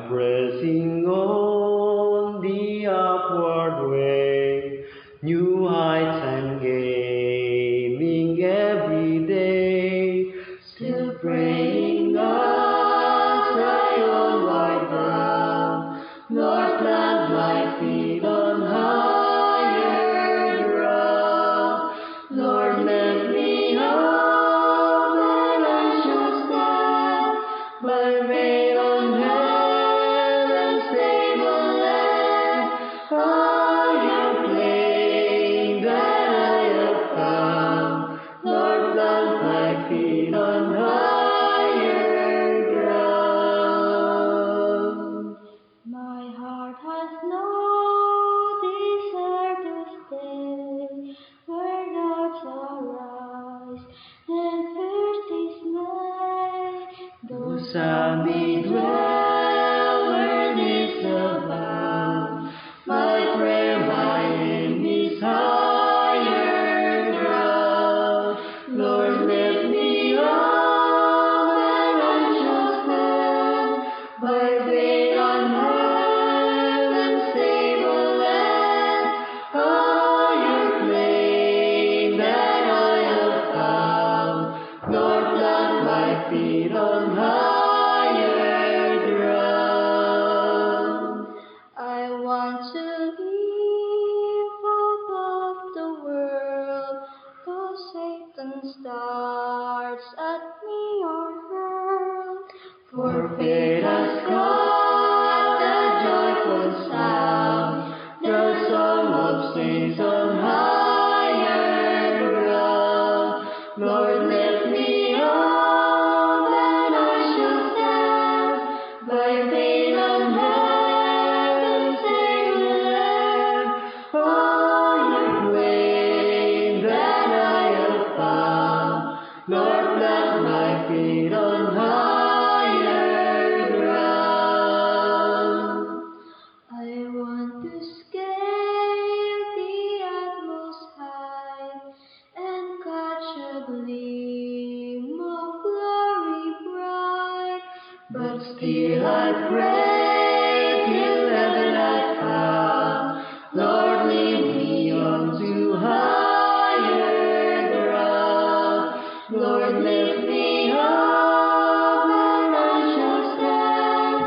pressing on the upward way, new heights I'm gaining every day, still praying I'll try on wide ground, Lord, plant my feet on higher ground, Lord, let me hope that I shall stand by faith on heaven's stable land, higher plane that I have found, Lord, plant my feet on higher ground. My heart has no desire to stay where doubts arise and fears dismay. Though some may dwell where needs abound, my prayer, my aim is higher ground. Lord, let me hope that I shall stand by faith on heaven's stable land, higher plane that I have found, Lord, plant my feet on higher ground. I want to live above the world, though Satan's darts at me are hurled. For faith has caught the joyful sound, the song of saints on higher ground. Lord, let me hope that I shall stand by faith on heaven's stable land, higher plane that I have found, Lord, plant my feet on higher ground. I want to scale the utmost height and catch a gleam of glory bright, But still I pray till heaven I found, Lord, lead me on to higher ground. Lord, let me hope that I shall stand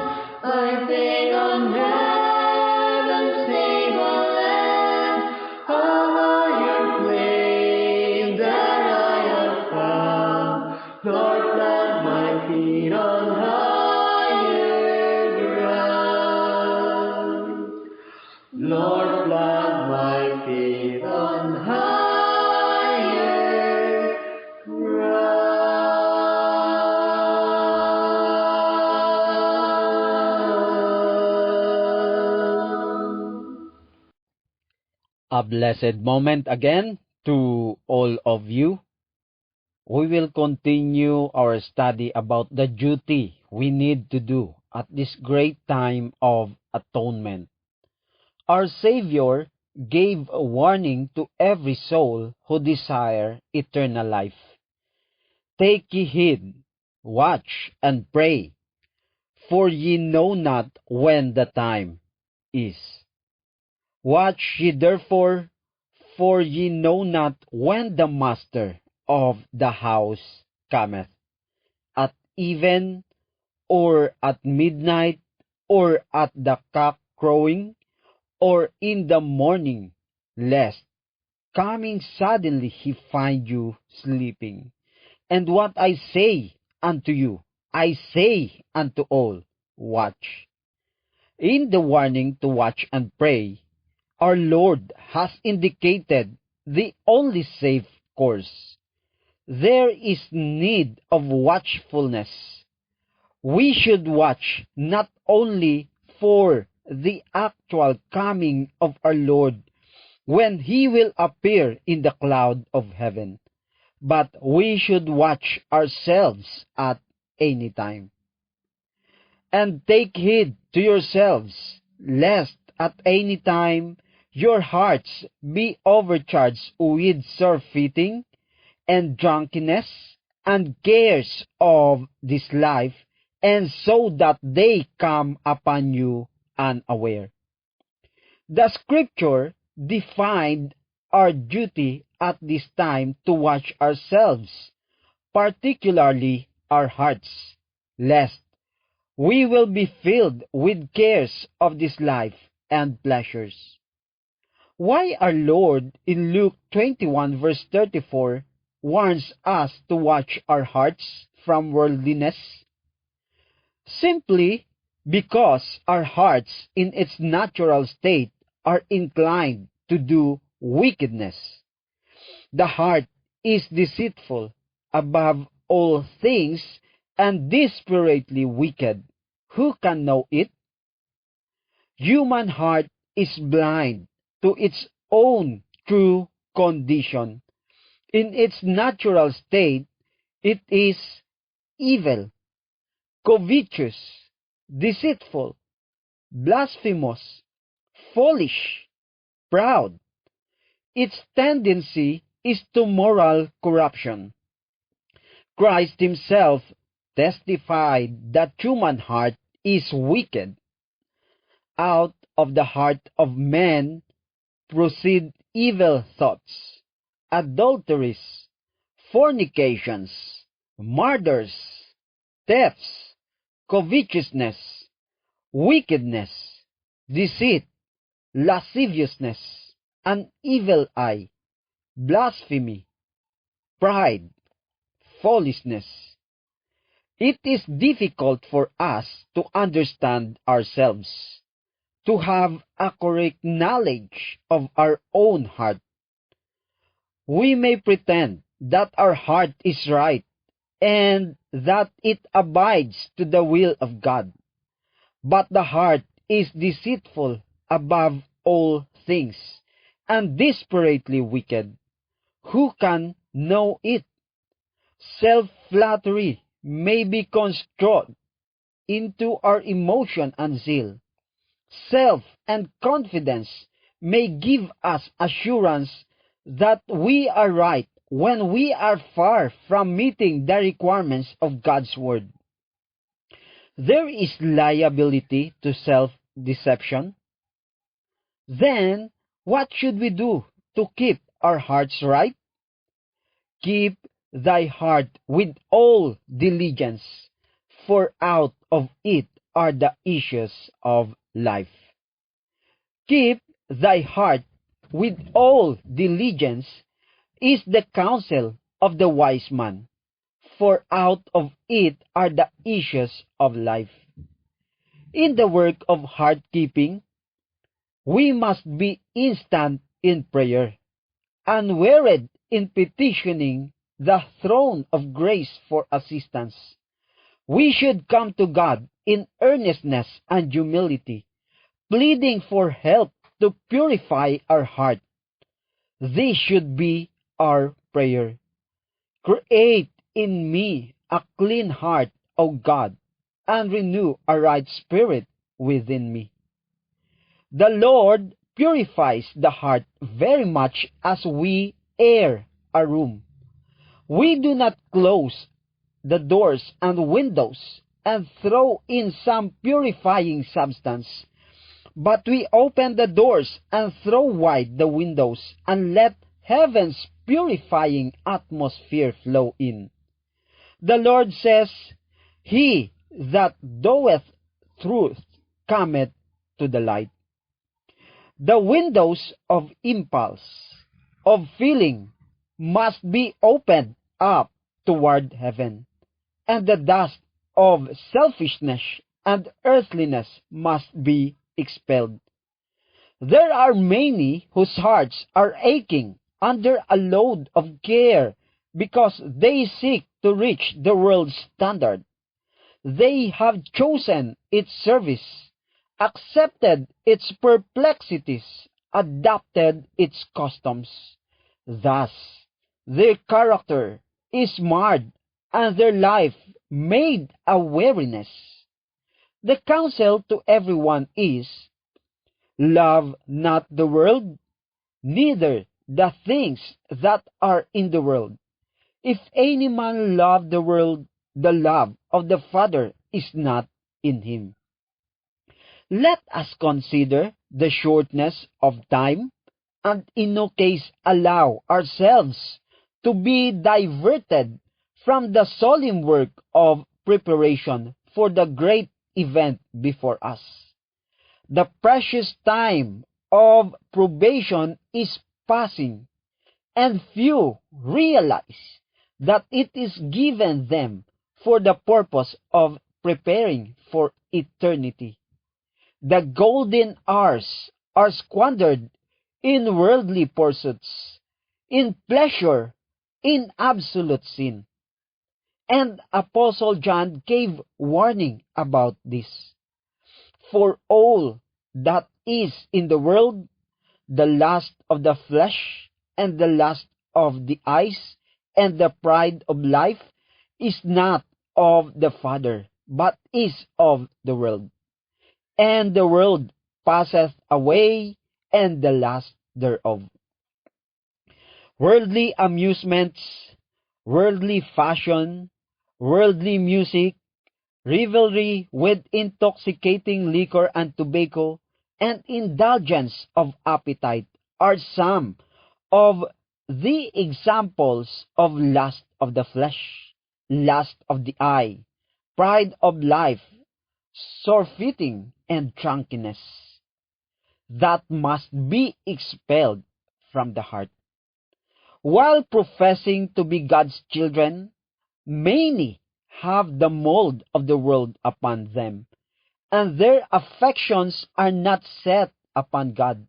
by faith on heaven's stable land, higher plane that I have found, Lord, plant my feet on higher ground. Lord, plant my feet on higher ground. A blessed moment again to all of you. We will continue our study about the duty we need to do at this great time of atonement. Our Savior gave a warning to every soul who desire eternal life. Take ye heed, watch and pray, for ye know not when the time is. Watch ye therefore, for ye know not when the master of the house cometh, at even, or at midnight, or at the cock crowing, or in the morning, lest, coming suddenly, he find you sleeping. And what I say unto you, I say unto all, watch. In the warning to watch and pray, our Lord has indicated the only safe course. There is need of watchfulness. We should watch not only for the actual coming of our Lord when He will appear in the cloud of heaven, but we should watch ourselves at any time. And take heed to yourselves, lest at any time your hearts be overcharged with surfeiting and drunkenness and cares of this life, and so that they come upon you unaware. The scripture defined our duty at this time to watch ourselves, particularly our hearts, lest we will be filled with cares of this life and pleasures. Why our Lord in Luke 21 verse 34 warns us to watch our hearts from worldliness? Simply because our hearts in its natural state are inclined to do wickedness. The heart is deceitful above all things and desperately wicked. Who can know it? Human heart is blind to its own true condition. In its natural state, it is evil, covetous, deceitful, blasphemous, foolish, proud. Its tendency is to moral corruption. Christ himself testified that human heart is wicked. Out of the heart of man proceed evil thoughts, adulteries, fornications, murders, thefts, covetousness, wickedness, deceit, lasciviousness, an evil eye, blasphemy, pride, foolishness. It is difficult for us to understand ourselves, to have a correct knowledge of our own heart. We may pretend that our heart is right and that it abides to the will of God. But the heart is deceitful above all things and desperately wicked. Who can know it? Self-flattery may be construed into our emotion and zeal. Self and confidence may give us assurance that we are right when we are far from meeting the requirements of God's Word. There is liability to self-deception. Then, what should we do to keep our hearts right? Keep thy heart with all diligence, for out of it are the issues of life. Keep thy heart with all diligence is the counsel of the wise man, for out of it are the issues of life. In the work of heart-keeping, we must be instant in prayer, unwearied in petitioning the throne of grace for assistance. We should come to God in earnestness and humility, pleading for help to purify our heart. This should be our prayer. Create in me a clean heart, O God, and renew a right spirit within me. The Lord purifies the heart very much as we air a room. We do not close the doors and windows and throw in some purifying substance, but we open the doors and throw wide the windows and let heaven's purifying atmosphere flow in. The Lord says, He that doeth truth cometh to the light. The windows of impulse, of feeling, must be opened up toward heaven, and the dust of selfishness and earthliness must be expelled. There are many whose hearts are aching under a load of care because they seek to reach the world's standard. They have chosen its service, accepted its perplexities, adopted its customs. Thus, their character is marred and their life made a weariness. The counsel to everyone is, love not the world, neither the things that are in the world. If any man love the world, the love of the Father is not in him. Let us consider the shortness of time and in no case allow ourselves to be diverted from the solemn work of preparation for the great event before us. The precious time of probation is passing, and few realize that it is given them for the purpose of preparing for eternity. The golden hours are squandered in worldly pursuits, in pleasure, in absolute sin. And Apostle John gave warning about this. For all that is in the world, the lust of the flesh, and the lust of the eyes, and the pride of life, is not of the Father, but is of the world. And the world passeth away, and the lust thereof. Worldly amusements, worldly fashion, worldly music, revelry with intoxicating liquor and tobacco, and indulgence of appetite are some of the examples of lust of the flesh, lust of the eye, pride of life, surfeiting, and drunkenness, that must be expelled from the heart. While professing to be God's children, many have the mold of the world upon them, and their affections are not set upon God.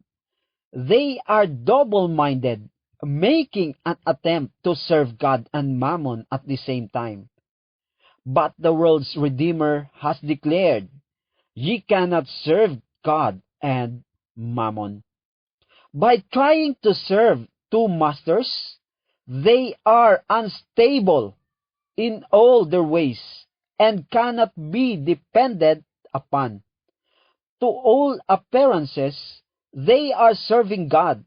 They are double-minded, making an attempt to serve God and Mammon at the same time. But the world's Redeemer has declared, "Ye cannot serve God and Mammon." By trying to serve two masters, they are unstable in all their ways and cannot be depended upon. To all appearances, they are serving God,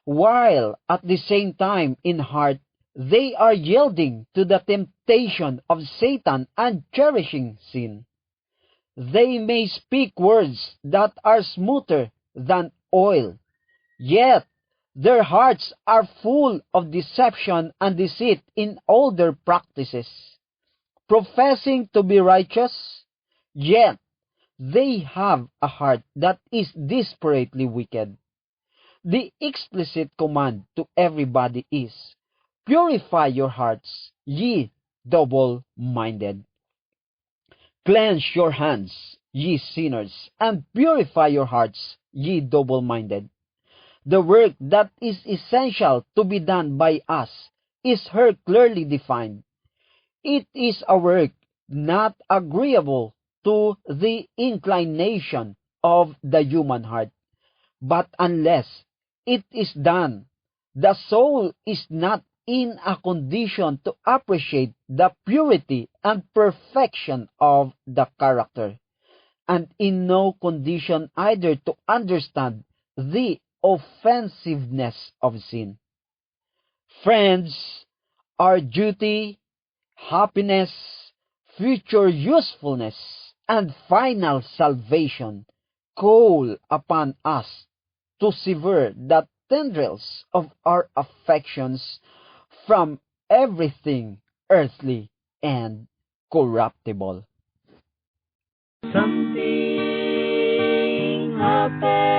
while at the same time in heart they are yielding to the temptation of Satan and cherishing sin. They may speak words that are smoother than oil, yet their hearts are full of deception and deceit in all their practices. Professing to be righteous, yet they have a heart that is desperately wicked. The explicit command to everybody is, "Purify your hearts, ye double-minded." Cleanse your hands, ye sinners, and purify your hearts, ye double-minded. The work that is essential to be done by us is here clearly defined. It is a work not agreeable to the inclination of the human heart, but unless it is done, the soul is not in a condition to appreciate the purity and perfection of the character, and in no condition either to understand the offensiveness of sin. Friends, our duty, happiness, future usefulness, and final salvation call upon us to sever the tendrils of our affections from everything earthly and corruptible. Something happened.